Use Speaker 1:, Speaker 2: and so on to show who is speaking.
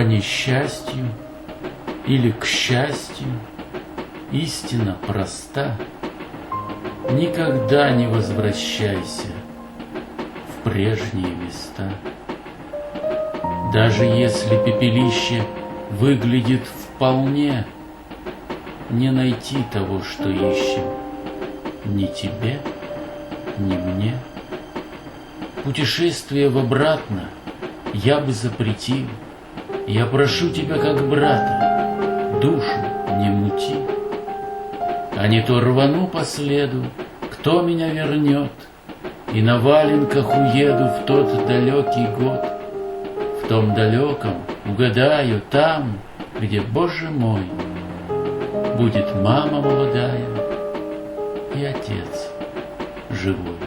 Speaker 1: несчастью или к счастью, истина проста. Никогда не возвращайся в прежние места. Даже если пепелище выглядит вполне, не найти того, что ищем, ни тебе, ни мне. Путешествие в обратно я бы запретил. Я прошу тебя, как брата, душу не мути. А не то рвану по следу, кто меня вернет, и на валенках уеду в тот далекий год. В том далеком, угадаю, там, где, Боже мой, будет мама молодая и отец живой.